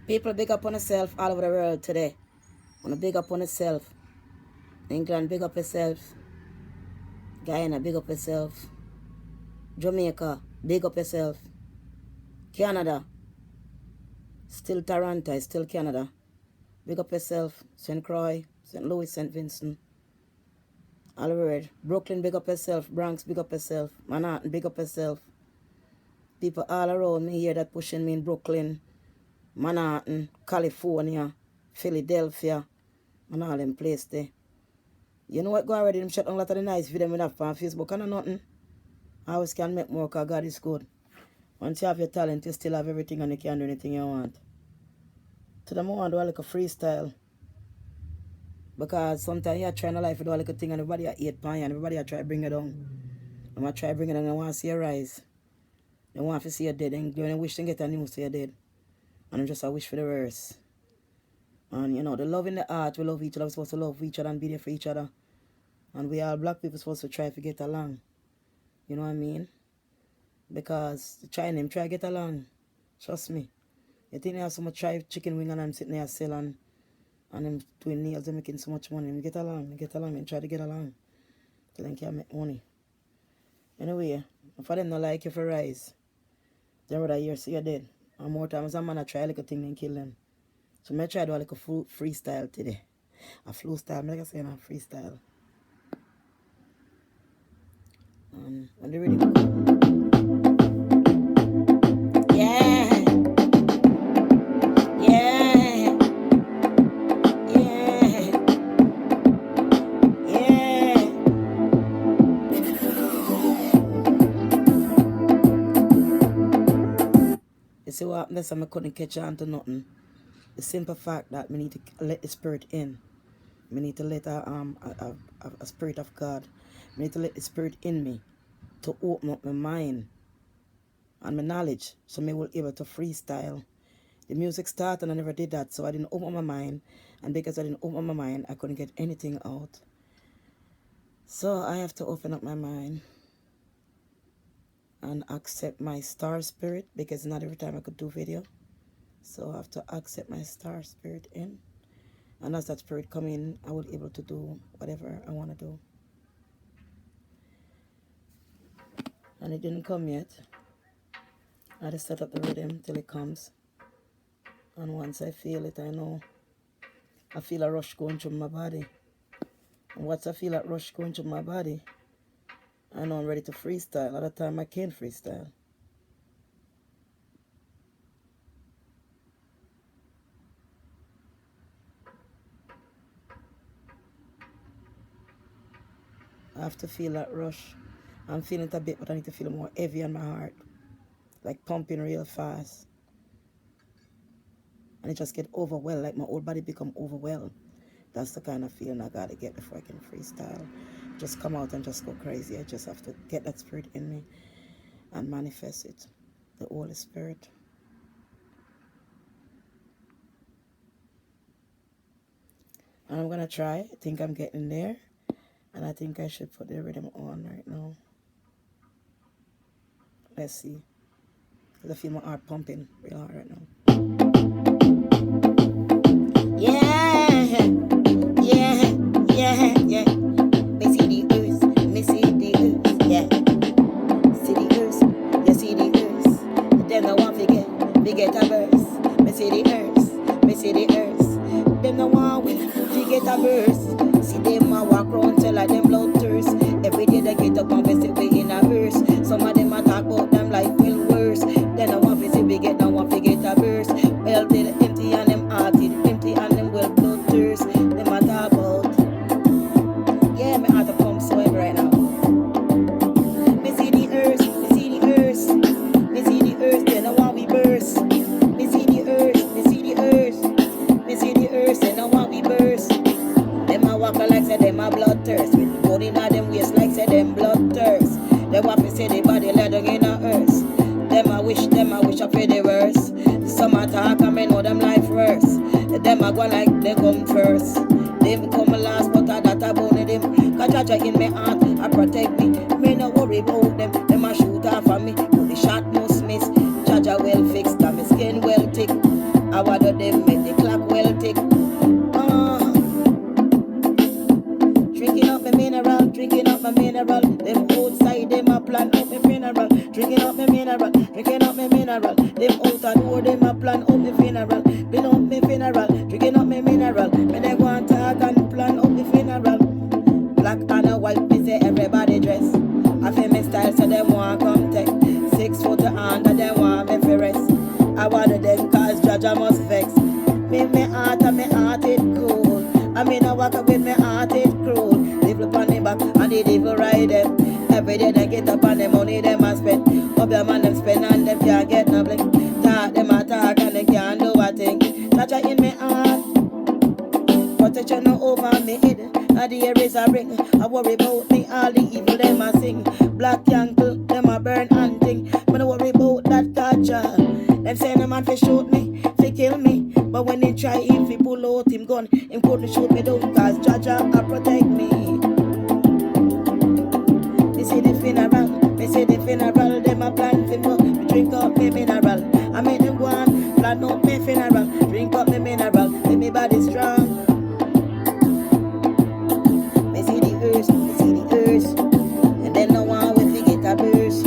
People big up on yourself all over the world today. Wanna big up on yourself. England, big up yourself. Guyana, big up yourself. Jamaica, big up yourself. Canada, still Toronto, still Canada. Big up yourself. St. Croix, St. Louis, St. Vincent. All over the world. Brooklyn, big up yourself. Bronx, big up yourself. Manhattan, big up yourself. People all around me here that pushing me in Brooklyn, Manhattan, California, Philadelphia, and all them places there. You know what, go already, them shut down a lot of the nice video we have on Facebook and nothing. I always can make more because God is good. Once you have your talent, you still have everything and you can do anything you want. To them, I want to do like a freestyle. Because sometimes you try in life to do like a thing and everybody at 8 points and everybody try to bring it down. I'm going to try to bring it down and I want to see you rise. They want to see you dead and they wish to get a news to you dead. And I'm just a wish for the worst. And you know, the love in the heart, we love each other, we're supposed to love each other and be there for each other. And we all black people supposed to try to get along. You know what I mean? Because try to get along. Trust me. You think they have so much try chicken wing and I'm sitting there selling and them doing nails and making so much money. And get along and try to get along. Till they can make money. Anyway, for them not like you for rise. Then what I hear see you dead. And more times I'm gonna try a little thing and kill them. So I try to do a little freestyle today. A flow style, like I say, a freestyle. And when they ready to go. Yeah. Yeah. Yeah. Yeah. You see what happened? I couldn't catch on to nothing. The simple fact that we need to let the spirit in. We need to let a spirit of God. We need to let the spirit in me to open up my mind and my knowledge so I will be able to freestyle. The music started and I never did that, so I didn't open my mind. And because I didn't open my mind, I couldn't get anything out. So I have to open up my mind and accept my star spirit, because not every time I could do video. So I have to accept my star spirit in. And as that spirit come in, I will be able to do whatever I want to do. And it didn't come yet. I just set up the rhythm till it comes. And once I feel it, I know. I feel a rush going through my body. And once I feel that rush going through my body, I know I'm ready to freestyle. At the time I can't freestyle. I have to feel that rush. I'm feeling it a bit, but I need to feel it more heavy on my heart. Like pumping real fast. And it just get overwhelmed, like my whole body become overwhelmed. That's the kind of feeling I gotta get before I can freestyle. Just come out and just go crazy. I just have to get that spirit in me and manifest it. The Holy Spirit. And I'm gonna try. I think I'm getting there. And I think I should put the rhythm on right now. Let's see. Because I feel my heart pumping real hard right now. Yeah, yeah, yeah, yeah. Me see the earth, me see the earth, yeah. See the earth, you see the earth. Them no want forget a verse. Me see the earth, me see the earth. Them no want forget a verse. See them a walk round till like them blood thirst. Every day they get up and visit we in a verse. Some of them a talk about them like well worse. Then I want to see we get, now want to get a verse. Well, they empty and them hearted, empty and them well blood thirst. Them a talk about. Yeah, my heart a pump so heavy right now. Me see the earth, me see the earth, me see the earth. Then I want we burst. Me see the earth, me see the earth, me see the earth. Then I want we burst. Them a walk like say them a blood thirst. With blood in them waist like say them blood thirst. They want to see the body lay down in a earth. Them a wish up for the worst. Some a talk and me know them life worse. Them a go like they come first. Them come last but that a bone them. Cause Jaja in me heart I protect me. Me no worry about them. Them a shoot off of me. But the shot must miss. Jaja well fixed and my skin well thick. I want of them make the clock well tick. Drinking up my mineral, drinking up my mineral. Them outside, them a plan up my funeral. Drinking up my mineral, drinking up my mineral. Them out a door, them a plan up my funeral. Bill up my funeral, drinking up my mineral. Me they go and talk and plan up my funeral. Black and a white, me say everybody dress. I feel my style, so them want come take 6 foot under, them want me for rest. I want them cause judge I must vex. Me heart and me heart it cool. I mean I walk up with me heart it cruel. Devil upon the back and the devil ride them. Every day they get up on the money them a spend. Up your man them spend and them can't get no blink. Talk them a talk and they can't do a thing. Touch in me heart, protection no over me head. And the air is a ring. I worry about me all the evil them a sing. Black ankle them a burn and thing. But I worry about that catcher. Them say the man fi shoot me, fi kill me. But when he try if he pull out him gun, him couldn't shoot me down cause Jaja a protect me. Me see the funeral, them a plan fi me. Me drink up me mineral, I make them go on plan up me funeral. Drink up me mineral, make me body strong. Me see the earth, and then no one will forget a burst.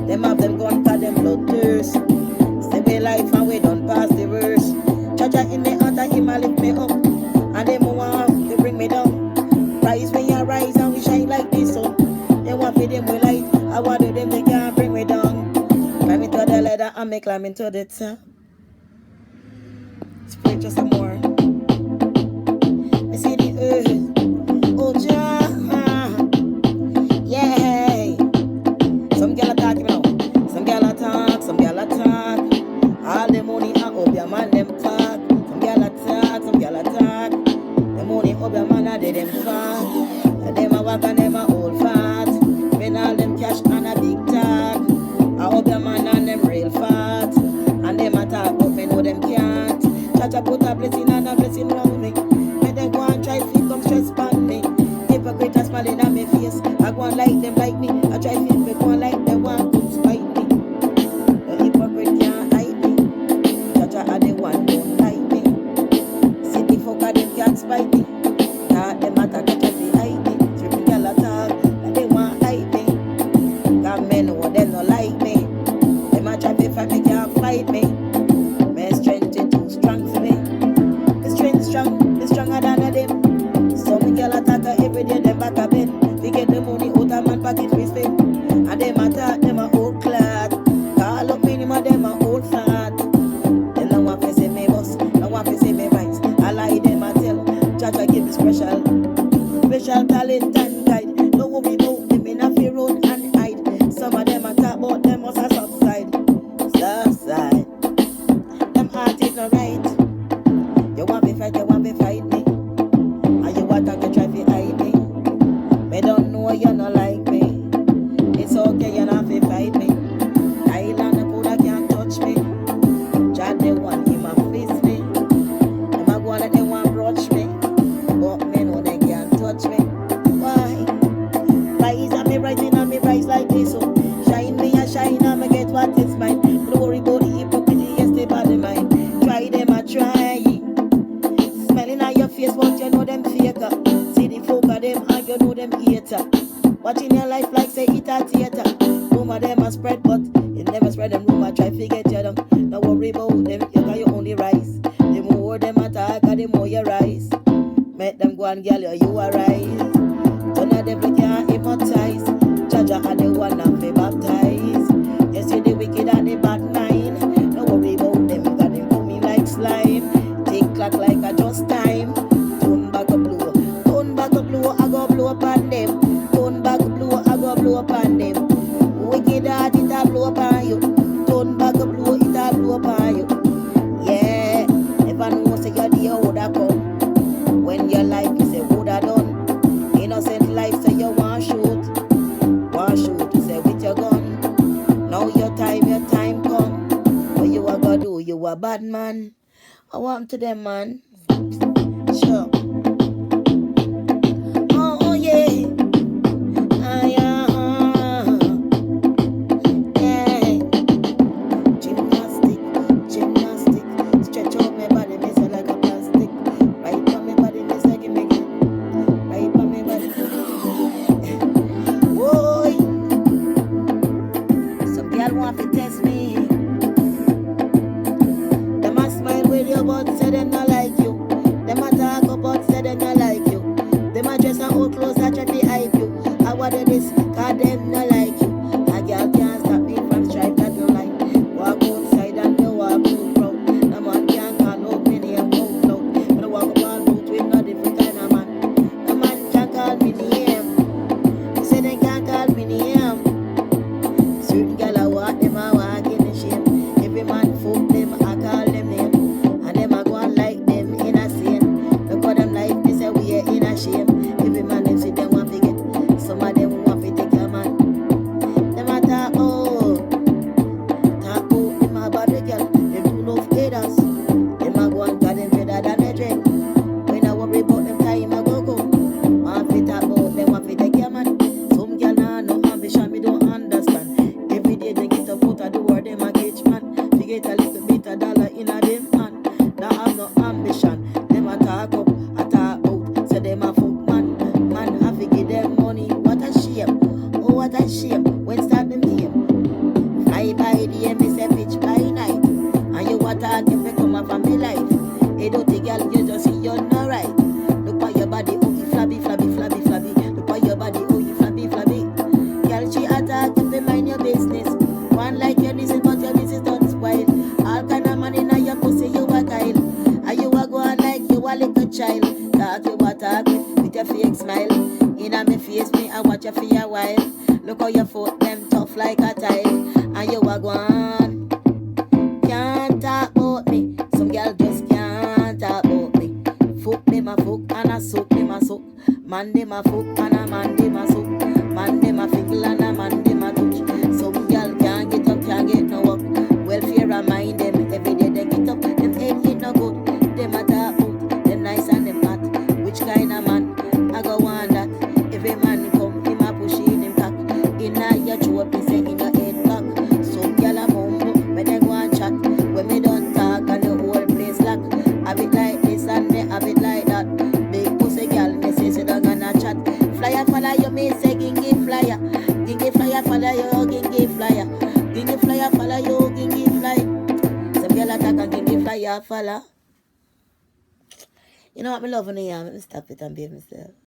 Them have them gun cause them blood thirst. Say we life and we don't pass the verse. Jaja in the heart, him a lift me up, and them want to bring me down. Rise when you rise and we shine like the sun. They want for them we light, I want to them they can't bring me down. Climbing to the ladder and me climbing to the top. Spray just some more. I see the earth, oh Jah, yeah. Some gyal a talk, you know. Some gyal a talk, some gyal a talk. All the money I hope your man them talk. Some gyal a talk, some gyal a talk. The money hope your man a them fat. And them a walk and them a old fat. Spend all them cash on a big talk. I hope your man and them real fat. And them a talk but me know them can't. Chacha put a blessing and a blessing round me. Make them go and try to come stress on me. Hypocrite a smiling on my face. I go and like them like me. I try to me go and like them want to spite me. The hypocrite can't hide me. Chacha are the one don't like me. City folk are them can't spite me. Talk them attack a try to hide me. Triple girl attack and they want hide me. Cause men know them no like me. Them a try to fight me can't fight me. My strength is too strong for me. The strength strong, it's stronger than a them. Some girl attack her every day, them back a bed. We get the money out of man pocket we spend. And them attack, them a old clad. Call up minimum, them a old fat. Them no want to say me boss, no want to say me rights. I lie them a tell, Jaja give me special talent and guide. Don't worry about them in a fear road and hide. Some of them a talk about them must a subside. Subside. Them heart is not right. You want me fight me. And you want to try to hide me. Me don't know you not like me. It's okay, you not fi fight me. Island the Buddha can't touch me. Jah the one him a fist me. Them a go and let them want brunch me. But me know they can't touch me. Why? Rise and me rising and me rise like this. So shine me a shine and me get what is mine. Don't worry about the hypocrisy, yes they bad in mind. Try them a try. Smelling on your face, but you know them faker. See the folk of them and you know them hater. Watching your life like say it a theater. Rumor them a spread, but it never spread them rumor. Try to get you down. Don't worry about them, you got your only rise. The more them attack, the more you rise. Make them go and girl you a rise. So now devil can't hypnotize. Jaja and the one and be baptized. You see the wicked and the bad mind. Don't worry about them, you got them coming like slime. Tick clock like a just time. Turn back a blow, I go blow up on them. Turn back a blow, I go blow up on them. Wicked heart, it a blow up on you. Turn back a blow, it a blow up on you. Yeah, never know say your day woulda come. When your life is a woulda done. Innocent life say you want shoot, say with your gun. Now your time come. What you a go do? You a bad man. I want to them man. Sure. Oh yeah. Yeah. Gymnastic. Stretch out my body about say them not like you. Them a talk about say them not like you. Them a dress and old clothes that try to hype you. I want this, cause them not like you. A girl can't stop me from stripe that you like. Walk outside and you walk too proud. No man can't call out me name out loud. When I walk up on road with no different kind of man. No man can't call me name. Say they can't call me name. Certain girl I walk, them I walk in the shame. Every man folk them, I call them name. And them I go on like them in a scene. Look at them like this, we are in a shame. Every man them see them want to get. Some of them want to take your man. Them a talk them a bad girl. Them too love haters. Them a go and got them better than they dread. When I worry about them time I go. Want to talk about them, want to take your man. Some girl nah no ambition, me don't understand. Every day they get up out of the world, them a catch man. They get a little bit of dollar in a them hand. Nah have no ambition. Them a talk up, a talk out. So them a fuck man. Man have to give them money. What a shame. Oh what a shame. When start them game. Fly by the end, me say pitch by night. And you what talk if you come up from me life. Hey dirty girl, you just see you're not right. Look at your body, oh you flabby, flabby, flabby, flabby. Look at your body, oh you flabby, flabby. Girl, she attack if you mind your business. One like your business, but your business don't spoil. All kind of money now your pussy, you a kyle. And you a go on like you a little child. Talk you a talk with your fake smile. Inna me face, me I watch you for a while. Look how your foot them tough like a tile. And you a go on. Can't talk about me. Some girl just can't talk about me. Fuck them a fuck and a soak them a soak. Man them a fuck and a man them a soak. Man them a fickle and a man them a touch. Some girl can't get up, can't get no up. Welfare a mind them every day they get up. Them ain't it no good. Them a talk out. Them nice and them hot. Which kind of man? I go want that. Every man come, him a push in him cock. Inna your throat, me say in your head back. Some girl a mumble when they go and chat. When me don't talk and the whole place lock. Have it like this and me have it like that. Big pussy girl, me say sit down and a chat. Flyer follow you, me say gingy flyer. Gingy flyer follow you, gingy flyer. Gingy flyer follow you, gingy flyer. Some girl attack and gingy flyer follow. You know what me loving here? Let me stop it and behave myself.